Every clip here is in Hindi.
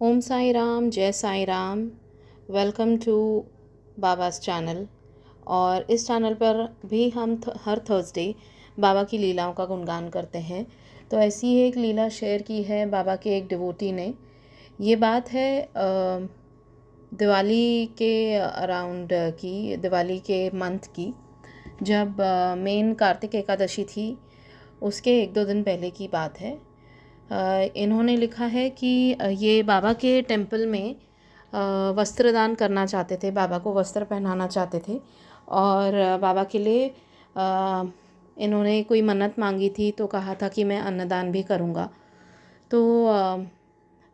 ओम साई राम, जय Sai Ram. Welcome to Baba's channel. और इस चैनल पर भी हम हर थर्सडे बाबा की लीलाओं का गुणगान करते हैं। तो ऐसी ही एक लीला शेयर की है बाबा के एक डिवोटी ने। ये बात है दिवाली के अराउंड की, दिवाली के मंथ की, जब मेन कार्तिक एकादशी थी उसके 1-2 दिन पहले की बात है। इन्होंने लिखा है कि ये बाबा के टेंपल में वस्त्रदान करना चाहते थे, बाबा को वस्त्र पहनाना चाहते थे। और बाबा के लिए इन्होंने कोई मन्नत मांगी थी, तो कहा था कि मैं अन्नदान भी करूँगा। तो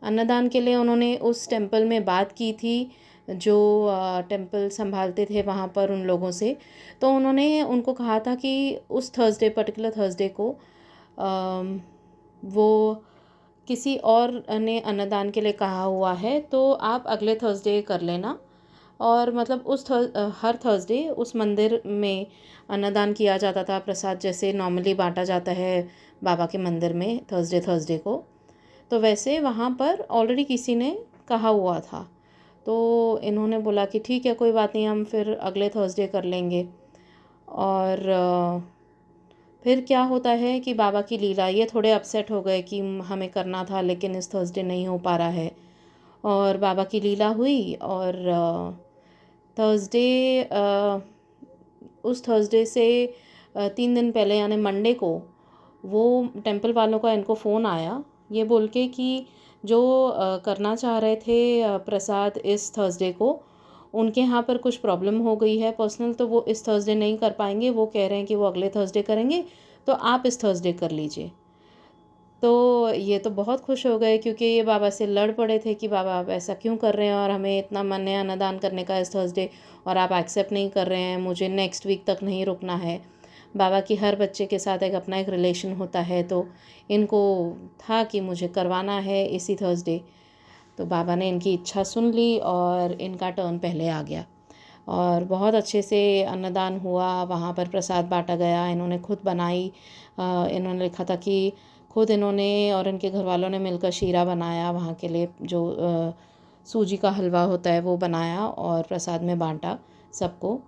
अन्नदान के लिए उन्होंने उस टेंपल में बात की थी, जो टेंपल संभालते थे वहाँ पर उन लोगों से। तो उन्होंने उनको कहा था कि उस थर्सडे, पर्टिकुलर थर्सडे को वो किसी और ने अन्नदान के लिए कहा हुआ है, तो आप अगले थर्सडे कर लेना। और मतलब हर थर्सडे उस मंदिर में अन्नदान किया जाता था, प्रसाद जैसे नॉर्मली बांटा जाता है बाबा के मंदिर में थर्सडे को। तो वैसे वहाँ पर ऑलरेडी किसी ने कहा हुआ था। तो इन्होंने बोला कि ठीक है, कोई बात नहीं, हम फिर अगले थर्सडे कर लेंगे। और फिर क्या होता है कि बाबा की लीला, ये थोड़े अपसेट हो गए कि हमें करना था लेकिन इस थर्सडे नहीं हो पा रहा है। और बाबा की लीला हुई और थर्सडे, उस थर्सडे से 3 दिन पहले यानी मंडे को वो टेंपल वालों का इनको फ़ोन आया, ये बोल के कि जो करना चाह रहे थे प्रसाद इस थर्सडे को, उनके यहाँ पर कुछ प्रॉब्लम हो गई है पर्सनल, तो वो इस थर्सडे नहीं कर पाएंगे। वो कह रहे हैं कि वो अगले थर्सडे करेंगे, तो आप इस थर्सडे कर लीजिए। तो ये तो बहुत खुश हो गए, क्योंकि ये बाबा से लड़ पड़े थे कि बाबा आप ऐसा क्यों कर रहे हैं, और हमें इतना मन है अन्नदान करने का इस थर्सडे, और आप एक्सेप्ट नहीं कर रहे हैं, मुझे नेक्स्ट वीक तक नहीं रुकना है। बाबा की हर बच्चे के साथ एक अपना एक रिलेशन होता है, तो इनको था कि मुझे करवाना है इसी थर्सडे। तो बाबा ने इनकी इच्छा सुन ली और इनका टर्न पहले आ गया। और बहुत अच्छे से अन्नदान हुआ, वहाँ पर प्रसाद बांटा गया, इन्होंने खुद बनाई। इन्होंने लिखा था कि खुद इन्होंने और इनके घर वालों ने मिलकर शीरा बनाया वहाँ के लिए, जो सूजी का हलवा होता है वो बनाया और प्रसाद में बांटा सबको,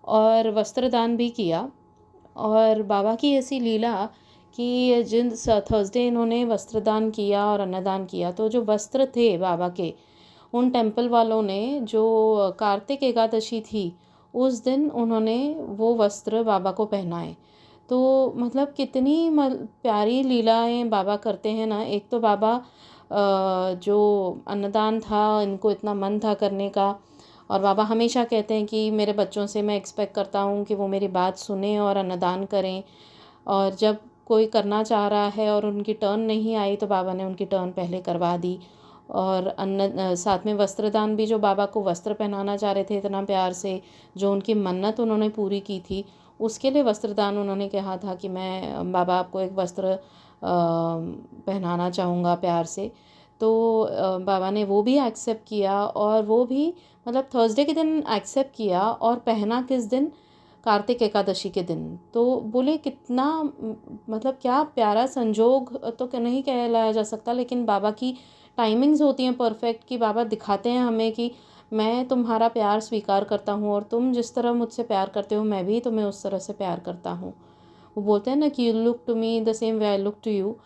और वस्त्रदान भी किया। और बाबा की ऐसी लीला कि जिन थर्सडे इन्होंने वस्त्रदान किया और अन्नदान किया, तो जो वस्त्र थे बाबा के, उन टेंपल वालों ने, जो कार्तिक एकादशी थी उस दिन उन्होंने वो वस्त्र बाबा को पहनाए। तो मतलब कितनी प्यारी लीलाएं बाबा करते हैं ना। एक तो बाबा जो अन्नदान था, इनको इतना मन था करने का, और बाबा हमेशा कहते हैं कि मेरे बच्चों से मैं एक्सपेक्ट करता हूँ कि वो मेरी बात सुने और अन्नदान करें। और जब कोई करना चाह रहा है और उनकी टर्न नहीं आई, तो बाबा ने उनकी टर्न पहले करवा दी। और साथ में वस्त्रदान भी, जो बाबा को वस्त्र पहनाना चाह रहे थे इतना प्यार से, जो उनकी मन्नत उन्होंने पूरी की थी, उसके लिए वस्त्रदान उन्होंने कहा था कि मैं बाबा आपको एक वस्त्र पहनाना चाहूँगा प्यार से। तो बाबा ने वो भी एक्सेप्ट किया, और वो भी मतलब थर्सडे के दिन एक्सेप्ट किया और पहना किस दिन, कार्तिक एकादशी के दिन। तो बोले कितना मतलब क्या प्यारा संजोग, तो नहीं कहलाया जा सकता, लेकिन बाबा की टाइमिंग्स होती हैं परफेक्ट, कि बाबा दिखाते हैं हमें कि मैं तुम्हारा प्यार स्वीकार करता हूँ, और तुम जिस तरह मुझसे प्यार करते हो मैं भी तुम्हें उस तरह से प्यार करता हूँ। वो बोलते हैं ना कि you look to me the same way I look to you.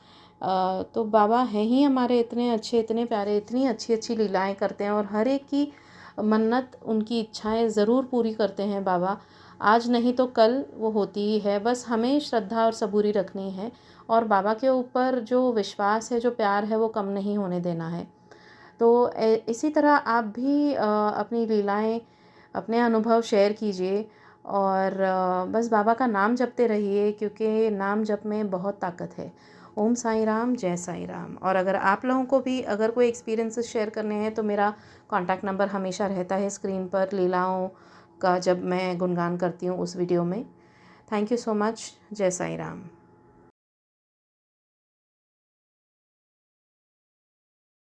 तो बाबा हैं ही हमारे इतने अच्छे, इतने प्यारे, इतनी अच्छी अच्छी लीलाएं करते हैं, और हर एक की मन्नत, उनकी इच्छाएं ज़रूर पूरी करते हैं बाबा। आज नहीं तो कल वो होती ही है, बस हमें श्रद्धा और सबूरी रखनी है, और बाबा के ऊपर जो विश्वास है, जो प्यार है, वो कम नहीं होने देना है। तो इसी तरह आप भी अपनी लीलाएं, अपने अनुभव शेयर कीजिए, और बस बाबा का नाम जपते रहिए, क्योंकि नाम जप में बहुत ताकत है। ओम साई राम, जय साई राम। और अगर आप लोगों को भी अगर कोई एक्सपीरियंसेस शेयर करने हैं, तो मेरा कॉन्टैक्ट नंबर हमेशा रहता है स्क्रीन पर, लीलाओं का जब मैं गुणगान करती हूँ उस वीडियो में। Thank you so much. जय साई राम।